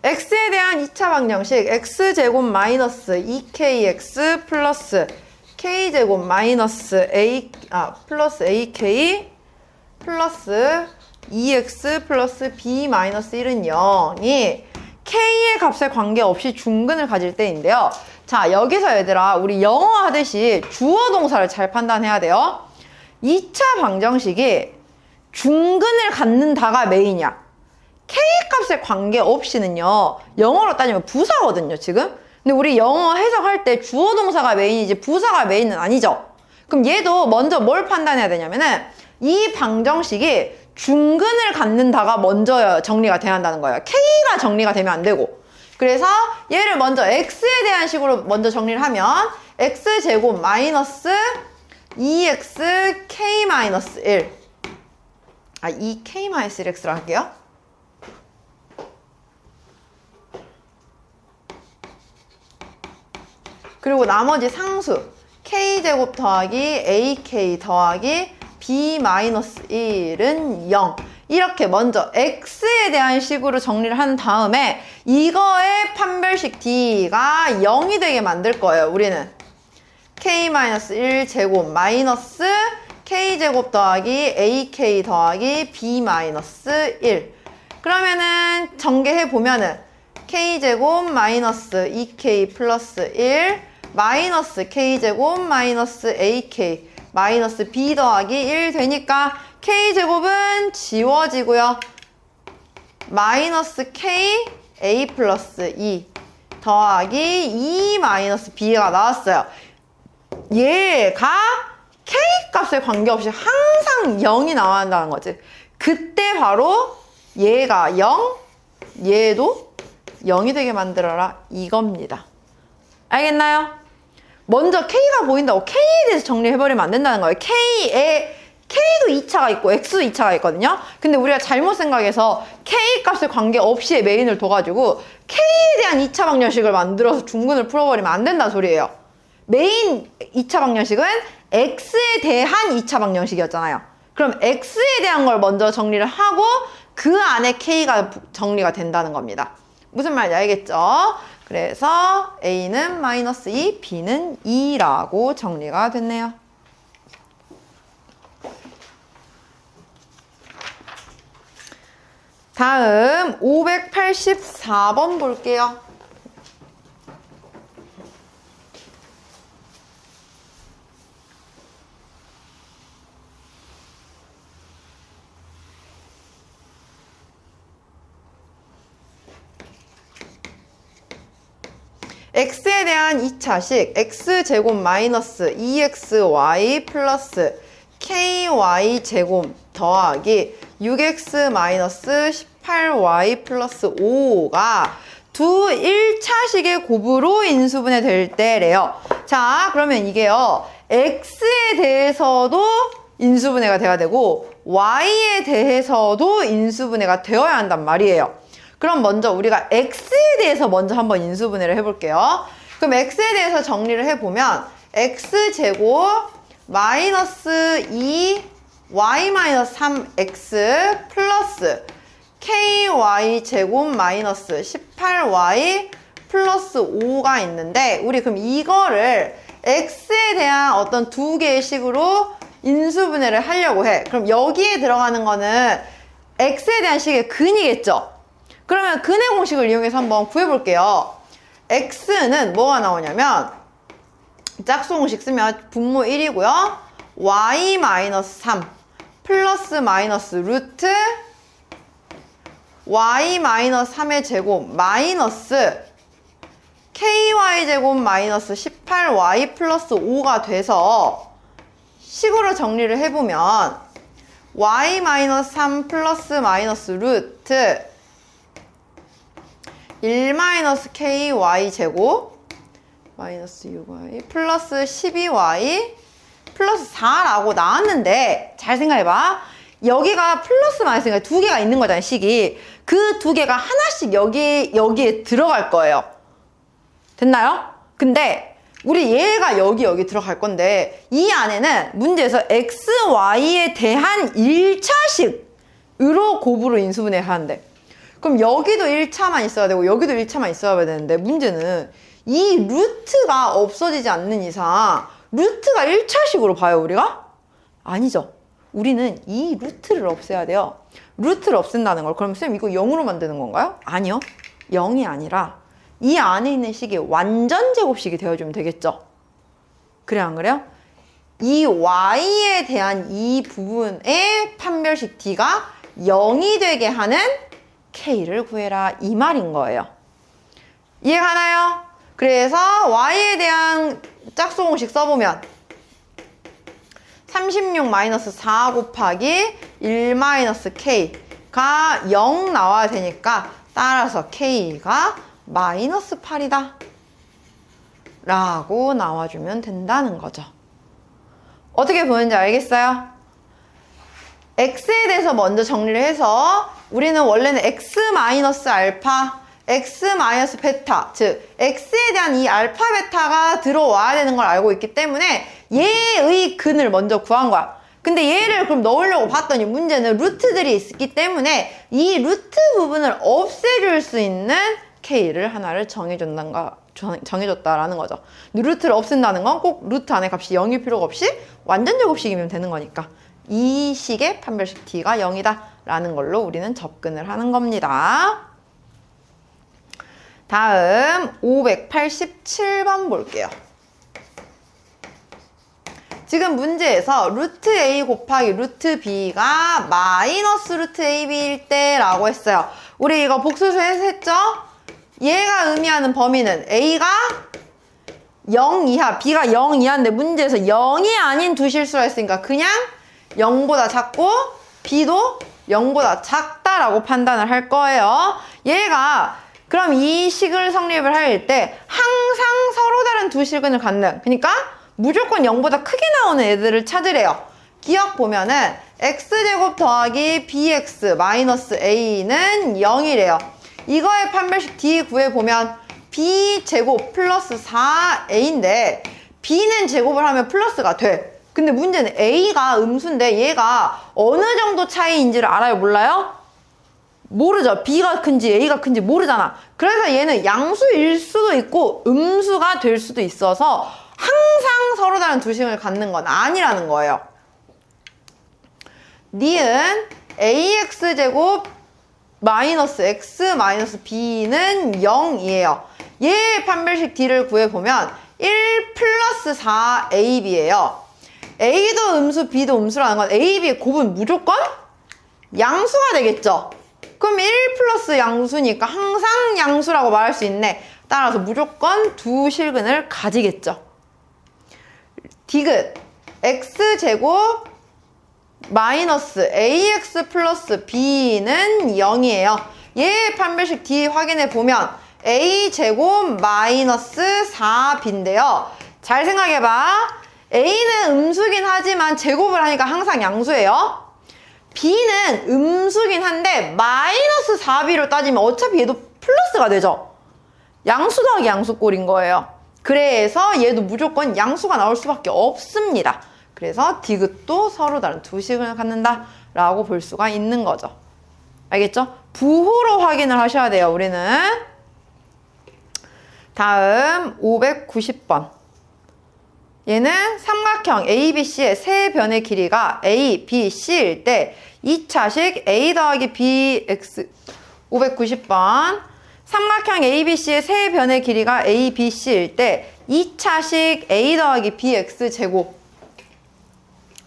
x에 대한 2차 방정식 x제곱 마이너스 2kx 플러스 k제곱 마이너스 플러스 ak 플러스 2x 플러스 b 마이너스 1은 0이 k의 값에 관계없이 중근을 가질 때인데요. 자, 여기서 얘들아 우리 영어 하듯이 주어 동사를 잘 판단해야 돼요. 2차 방정식이 중근을 갖는다가 메인이야. k 값에 관계없이는요. 영어로 따지면 부사거든요, 지금. 근데 우리 영어 해석할 때 주어 동사가 메인이지 부사가 메인은 아니죠. 그럼 얘도 먼저 뭘 판단해야 되냐면은 이 방정식이 중근을 갖는다가 먼저 정리가 돼야 한다는 거예요. k가 정리가 되면 안 되고. 그래서 얘를 먼저 x에 대한 식으로 먼저 정리를 하면 x제곱 마이너스 2x k 마이너스 1 2k 마이너스 1x로 할게요. 그리고 나머지 상수 k제곱 더하기 ak 더하기 b-1은 0 이렇게 먼저 x에 대한 식으로 정리를 한 다음에 이거의 판별식 d가 0이 되게 만들 거예요. 우리는 k-1 제곱 마이너스 k제곱 더하기 ak 더하기 b-1 그러면은 전개해 보면은 k제곱 마이너스 2k 플러스 1 마이너스 k제곱 마이너스 ak 마이너스 b 더하기 1 되니까 k제곱은 지워지고요. 마이너스 k a 플러스 2 더하기 2 마이너스 b가 나왔어요. 얘가 k 값에 관계없이 항상 0이 나와야 한다는 거지. 그때 바로 얘가 0, 얘도 0이 되게 만들어라 이겁니다. 알겠나요? 먼저 K가 보인다고 K에 대해서 정리해버리면 안 된다는 거예요. K도 2차가 있고 X도 2차가 있거든요. 근데 우리가 잘못 생각해서 K 값에 관계없이 메인을 둬가지고 K에 대한 2차 방정식을 만들어서 중근을 풀어버리면 안 된다는 소리예요. 메인 2차 방정식은 X에 대한 2차 방정식이었잖아요. 그럼 X에 대한 걸 먼저 정리를 하고 그 안에 K가 정리가 된다는 겁니다. 무슨 말인지 알겠죠? 그래서 A는 마이너스 2, B는 2라고 정리가 됐네요. 다음 584번 볼게요. x에 대한 2차식 x제곱 마이너스 2xy 플러스 ky제곱 더하기 6x 마이너스 18y 플러스 5가 두 1차식의 곱으로 인수분해 될 때래요. 자, 그러면 이게요. x에 대해서도 인수분해가 돼야 되고 y에 대해서도 인수분해가 되어야 한단 말이에요. 그럼 먼저 우리가 x에 대해서 먼저 한번 인수분해를 해볼게요. 그럼 x에 대해서 정리를 해보면 x제곱 마이너스 2y 마이너스 3x 플러스 ky제곱 마이너스 18y 플러스 5가 있는데 우리 그럼 이거를 x에 대한 어떤 두 개의 식으로 인수분해를 하려고 해. 그럼 여기에 들어가는 거는 x에 대한 식의 근이겠죠? 그러면 근의 공식을 이용해서 한번 구해볼게요. x는 뭐가 나오냐면 짝수 공식 쓰면 분모 1이고요. y-3 플러스 마이너스 루트 y-3의 제곱 마이너스 ky제곱 마이너스 18y 플러스 5가 돼서 식으로 정리를 해보면 y-3 플러스 마이너스 루트 1-ky 제곱 마이너스 6y 플러스 12y 플러스 4라고 나왔는데 잘 생각해봐. 여기가 플러스 마이너스가 두 개가 있는 거잖아요, 식이. 그 두 개가 하나씩 여기에 들어갈 거예요. 됐나요? 근데 우리 얘가 여기 들어갈 건데 이 안에는 문제에서 x, y에 대한 1차식으로 곱으로 인수분해 하는데 그럼 여기도 1차만 있어야 되고 여기도 1차만 있어야 되는데 문제는 이 루트가 없어지지 않는 이상 루트가 1차식으로 봐요, 우리가? 아니죠. 우리는 이 루트를 없애야 돼요. 루트를 없앤다는 걸 그럼 쌤 이거 0으로 만드는 건가요? 아니요. 0이 아니라 이 안에 있는 식이 완전 제곱식이 되어주면 되겠죠. 그래 안 그래요? 이 y에 대한 이 부분의 판별식 d가 0이 되게 하는 k를 구해라 이 말인 거예요. 이해가나요? 그래서 y에 대한 짝수 공식 써보면 36-4 곱하기 1-k가 0 나와야 되니까 따라서 k가 마이너스 8이다 라고 나와주면 된다는 거죠. 어떻게 보는지 알겠어요? x에 대해서 먼저 정리를 해서 우리는 원래는 x-알파, x-베타, 즉 x에 대한 이 알파, 베타가 들어와야 되는 걸 알고 있기 때문에 얘의 근을 먼저 구한 거야. 근데 얘를 그럼 넣으려고 봤더니 문제는 루트들이 있기 때문에 이 루트 부분을 없애줄 수 있는 k를 하나를 정해줬다라는 거죠. 루트를 없앤다는 건 꼭 루트 안에 값이 0일 필요가 없이 완전 제곱식이면 되는 거니까 이 식의 판별식 d가 0이다 라는 걸로 우리는 접근을 하는 겁니다. 다음 587번 볼게요. 지금 문제에서 루트 a 곱하기 루트 b가 마이너스 루트 ab일 때 라고 했어요. 우리 이거 복수수 했죠? 얘가 의미하는 범위는 a가 0 이하, b가 0 이하인데 문제에서 0이 아닌 두 실수라 했으니까 그냥 0보다 작고 b도 0보다 작다라고 판단을 할 거예요. 얘가 그럼 이 식을 성립을 할 때 항상 서로 다른 두 실근을 갖는, 그러니까 무조건 0보다 크게 나오는 애들을 찾으래요. 기억 보면은 x제곱 더하기 bx 마이너스 a는 0이래요. 이거의 판별식 d 구해보면 b제곱 플러스 4a인데 b는 제곱을 하면 플러스가 돼. 근데 문제는 a가 음수인데 얘가 어느 정도 차이인지를 알아요? 몰라요? 모르죠. B가 큰지 A가 큰지 모르잖아. 그래서 얘는 양수일 수도 있고 음수가 될 수도 있어서 항상 서로 다른 두 식을 갖는 건 아니라는 거예요. 니은 AX제곱 마이너스 X 마이너스 B는 0이에요. 얘의 판별식 D를 구해보면 1 플러스 4 AB예요. A도 음수, B도 음수라는 건 A, B의 곱은 무조건 양수가 되겠죠. 그럼 1 플러스 양수니까 항상 양수라고 말할 수 있네. 따라서 무조건 두 실근을 가지겠죠. 디귿 X제곱 마이너스 AX 플러스 B는 0이에요. 얘의 판별식 D 확인해 보면 A제곱 마이너스 4B인데요. 잘 생각해봐. A는 음수긴 하지만 제곱을 하니까 항상 양수예요. B는 음수긴 한데 마이너스 4B로 따지면 어차피 얘도 플러스가 되죠. 양수 더하기 양수꼴인 거예요. 그래서 얘도 무조건 양수가 나올 수밖에 없습니다. 그래서 디귿도 서로 다른 두 식을 갖는다 라고 볼 수가 있는 거죠. 알겠죠? 부호로 확인을 하셔야 돼요. 우리는 다음 590번. 얘는 삼각형 ABC의 세 변의 길이가 A, B, C일 때 2차식 A 더하기 BX 590번. 삼각형 ABC의 세 변의 길이가 A, B, C일 때 2차식 A 더하기 BX 제곱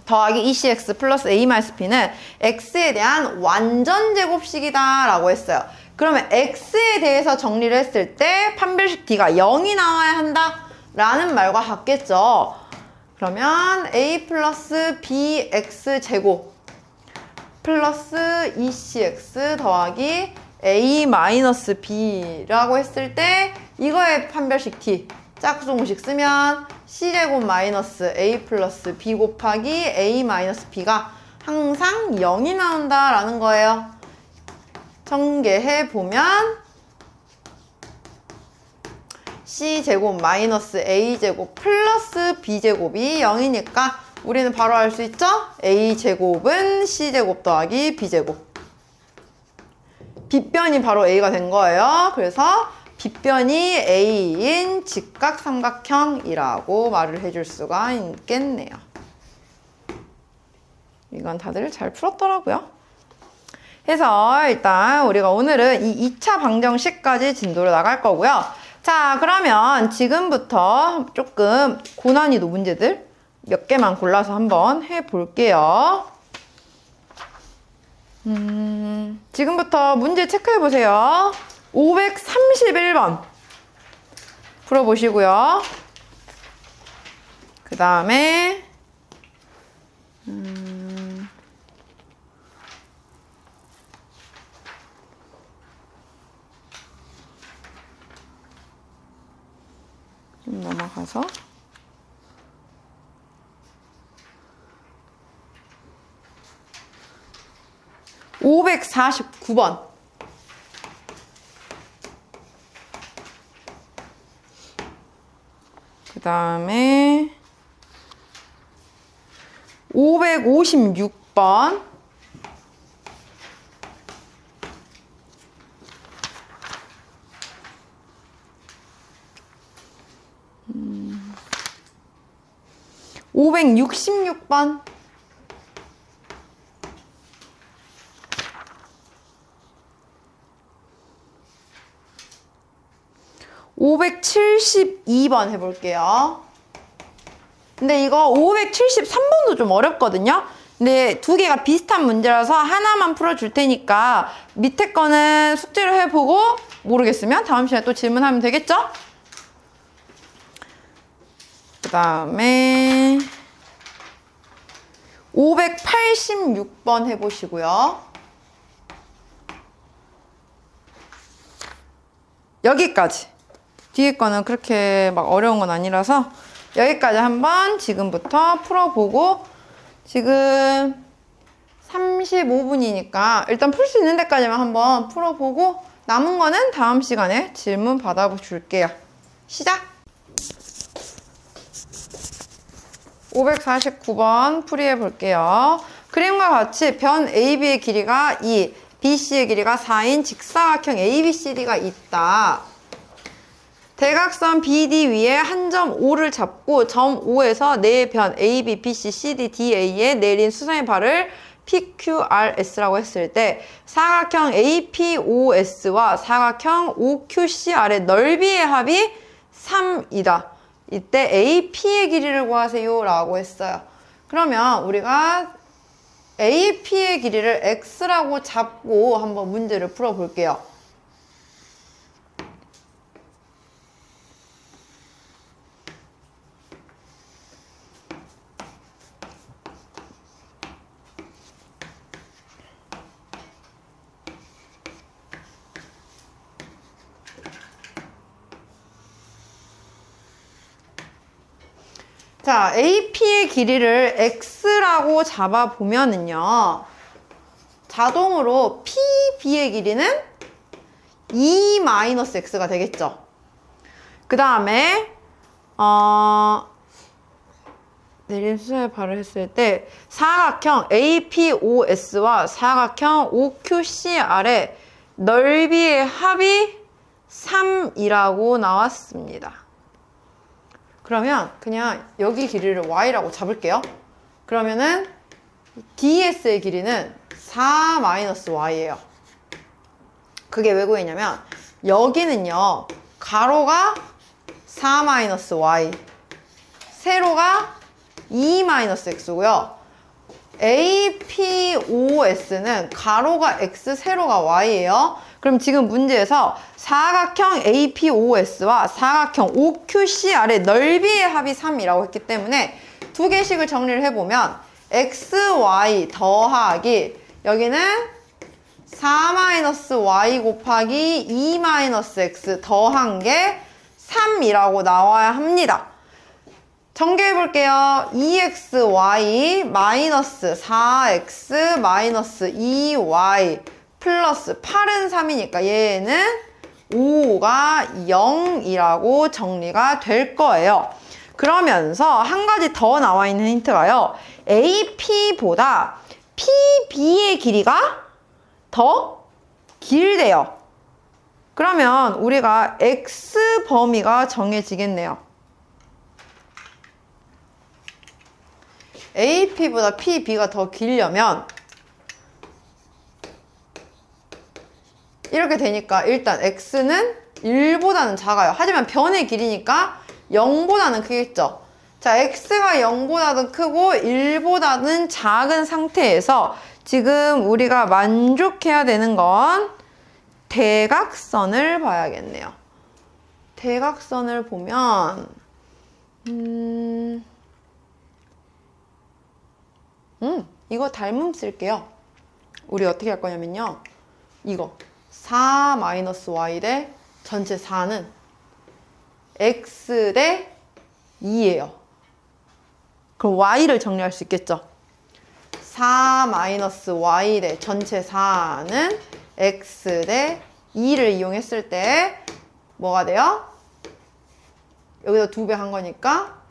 더하기 ECX 플러스 A-B는 X에 대한 완전 제곱식이다 라고 했어요. 그러면 X에 대해서 정리를 했을 때 판별식 D가 0이 나와야 한다 라는 말과 같겠죠. 그러면 A 플러스 BX 제곱 플러스 ECX 더하기 A-B라고 했을 때 이거의 판별식 D 짝수공식 쓰면 C제곱 마이너스 A 플러스 B 곱하기 A 마이너스 B가 항상 0이 나온다라는 거예요. 전개해보면 C제곱 마이너스 A제곱 플러스 B제곱이 0이니까 우리는 바로 알 수 있죠? A제곱은 C제곱 더하기 B제곱. 빗변이 바로 A가 된 거예요. 그래서 빗변이 A인 직각삼각형이라고 말을 해줄 수가 있겠네요. 이건 다들 잘 풀었더라고요. 해서 일단 우리가 오늘은 이 2차 방정식까지 진도로 나갈 거고요. 자, 그러면 지금부터 조금 고난이도 문제들 몇 개만 골라서 한번 해볼게요. 지금부터 문제 체크해보세요. 531번 풀어보시고요. 그 다음에 좀 넘어가서 549번 그 다음에 556번 음, 566번 572번 해볼게요. 근데 이거 573번도 좀 어렵거든요. 근데 두 개가 비슷한 문제라서 하나만 풀어줄 테니까 밑에 거는 숙제를 해보고 모르겠으면 다음 시간에 또 질문하면 되겠죠? 그 다음에 586번 해보시고요. 여기까지. 뒤에 거는 그렇게 막 어려운 건 아니라서 여기까지 한번 지금부터 풀어보고 지금 35분이니까 일단 풀 수 있는 데까지만 한번 풀어보고 남은 거는 다음 시간에 질문 받아줄게요. 시작! 549번 풀이해 볼게요. 그림과 같이 변 AB의 길이가 2, BC의 길이가 4인 직사각형 ABCD가 있다. 대각선 BD 위에 한 점 O를 잡고 점 O에서 네 변 AB, BC, CD, DA에 내린 수선의 발을 PQRS라고 했을 때 사각형 APOS와 사각형 OQCR의 넓이의 합이 3이다. 이때 AP의 길이를 구하세요 라고 했어요. 그러면 우리가 AP의 길이를 X라고 잡고 한번 문제를 풀어볼게요. 자, AP의 길이를 X라고 잡아보면은요, 자동으로 PB의 길이는 2-X가 되겠죠. 그 다음에, 내린 수선의 발을 했을 때, 사각형 APOS와 사각형 OQCR의 넓이의 합이 3이라고 나왔습니다. 그러면 그냥 여기 길이를 y라고 잡을게요. 그러면은 DS의 길이는 4-y예요. 그게 왜 구했냐면 여기는요, 가로가 4-y, 세로가 2-x고요. APOS는 가로가 x, 세로가 y예요. 그럼 지금 문제에서 사각형 APOS와 사각형 OQCR의 넓이의 합이 3이라고 했기 때문에 두 개씩을 정리를 해보면 XY 더하기 여기는 4-y 곱하기 2-x 더한 게 3이라고 나와야 합니다. 전개해볼게요. 2xy 마이너스 4x 마이너스 2y 플러스 8은 3이니까 얘는 5가 0이라고 정리가 될 거예요. 그러면서 한 가지 더 나와 있는 힌트가요. AP보다 PB의 길이가 더 길대요. 그러면 우리가 X 범위가 정해지겠네요. AP보다 PB가 더 길려면 이렇게 되니까 일단 X는 1보다는 작아요. 하지만 변의 길이니까 0보다는 크겠죠. 자, X가 0보다는 크고 1보다는 작은 상태에서 지금 우리가 만족해야 되는 건 대각선을 봐야겠네요. 대각선을 보면 이거 닮음 쓸게요. 우리 어떻게 할 거냐면요. 이거 4-y 대 전체 4는 x 대 2예요. 그럼 y를 정리할 수 있겠죠. 4-y 대 전체 4는 x 대 2를 이용했을 때 뭐가 돼요? 여기다 2배 한 거니까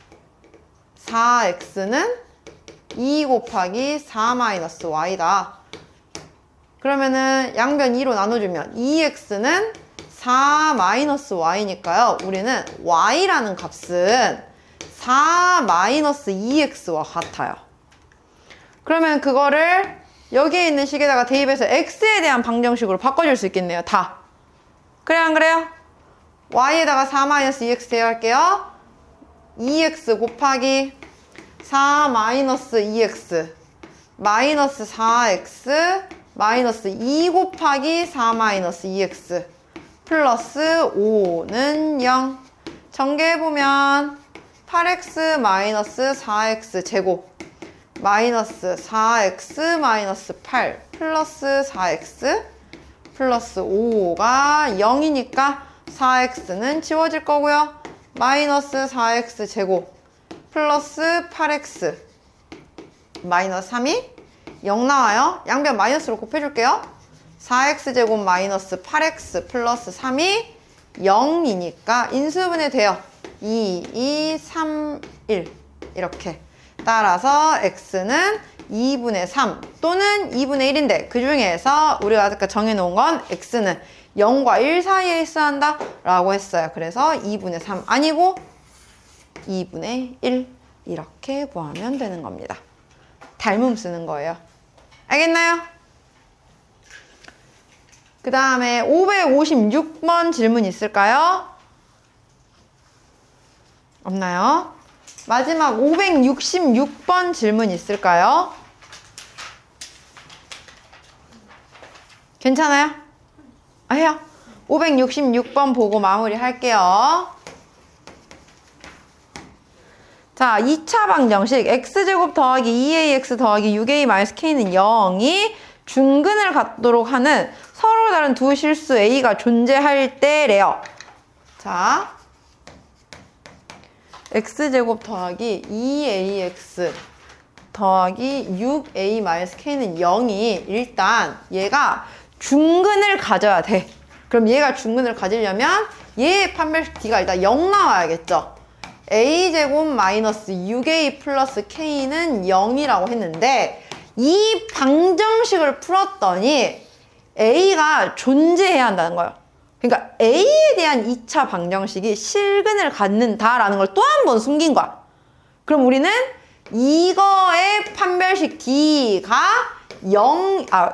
4x는 2 곱하기 4-y다. 그러면은 양변 2로 나눠주면 2x는 4-y니까요. 우리는 y라는 값은 4-2x와 같아요. 그러면 그거를 여기에 있는 식에다가 대입해서 x에 대한 방정식으로 바꿔줄 수 있겠네요. 다. 그래요, 안 그래요? y에다가 4-2x 대입할게요. 2x 곱하기 4-2x 마이너스 4x 마이너스 2 곱하기 4-2x 플러스 5는 0. 전개해보면 8x 마이너스 4x 제곱 마이너스 4x 마이너스 8 플러스 4x 플러스 5가 0이니까 4x는 지워질 거고요. 마이너스 4x 제곱 플러스 8x 마이너스 3이 0 나와요. 양변 마이너스로 곱해줄게요. 4x제곱 마이너스 8x 플러스 3이 0이니까 인수분해 돼요. 2, 2, 3, 1 이렇게. 따라서 x는 2분의 3 또는 2분의 1인데 그 중에서 우리가 아까 정해놓은 건 x는 0과 1 사이에 있어야 한다 라고 했어요. 그래서 2분의 3 아니고 2분의 1 이렇게 구하면 되는 겁니다. 닮음 쓰는 거예요. 알겠나요? 그 다음에 556번 질문 있을까요? 없나요? 마지막 566번 질문 있을까요? 괜찮아요? 해요. 566번 보고 마무리 할게요. 자, 2차 방정식 x제곱 더하기 2ax 더하기 6a-k는 0이 중근을 갖도록 하는 서로 다른 두 실수 a가 존재할 때래요. 자, x제곱 더하기 2ax 더하기 6a-k는 0이 일단 얘가 중근을 가져야 돼. 그럼 얘가 중근을 가지려면 얘의 판별식 d가 일단 0 나와야겠죠. a제곱 마이너스 6a 플러스 k는 0이라고 했는데 이 방정식을 풀었더니 a가 존재해야 한다는 거예요. 그러니까 a에 대한 2차 방정식이 실근을 갖는다라는 걸 또 한 번 숨긴 거야. 그럼 우리는 이거의 판별식 d가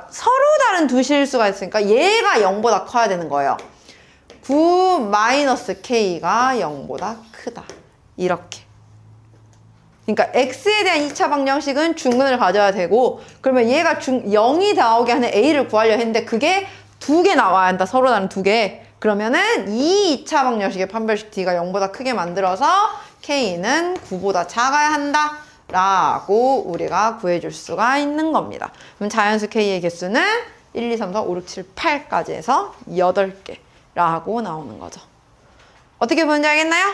서로 다른 두 실수가 있으니까 얘가 0보다 커야 되는 거예요. 9 마이너스 k가 0보다 크다. 이렇게. 그러니까 x에 대한 2차 방정식은 중근을 가져야 되고 그러면 얘가 0이 나오게 하는 a를 구하려 했는데 그게 두 개 나와야 한다. 서로 다른 두 개. 그러면은 이 2차 방정식의 판별식 d가 0보다 크게 만들어서 k는 9보다 작아야 한다. 라고 우리가 구해줄 수가 있는 겁니다. 그럼 자연수 k의 개수는 1, 2, 3, 4, 5, 6, 7, 8까지 해서 8개 라고 나오는 거죠. 어떻게 보는지 알겠나요?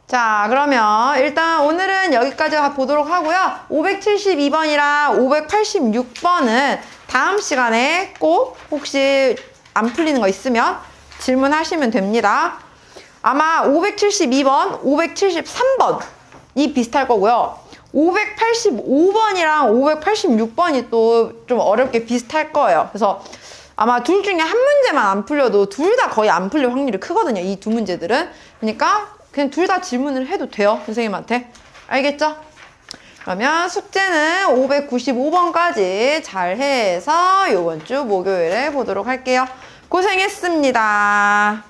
자, 그러면 일단 오늘은 여기까지 보도록 하고요. 572번이랑 586번은 다음 시간에 꼭 혹시 안 풀리는 거 있으면 질문하시면 됩니다. 아마 572번, 573번 이 비슷할 거고요. 585번이랑 586번이 또 좀 어렵게 비슷할 거예요. 그래서 아마 둘 중에 한 문제만 안 풀려도 둘 다 거의 안 풀릴 확률이 크거든요. 이 두 문제들은. 그러니까 그냥 둘 다 질문을 해도 돼요. 선생님한테. 알겠죠? 그러면 숙제는 595번까지 잘 해서 이번 주 목요일에 보도록 할게요. 고생했습니다.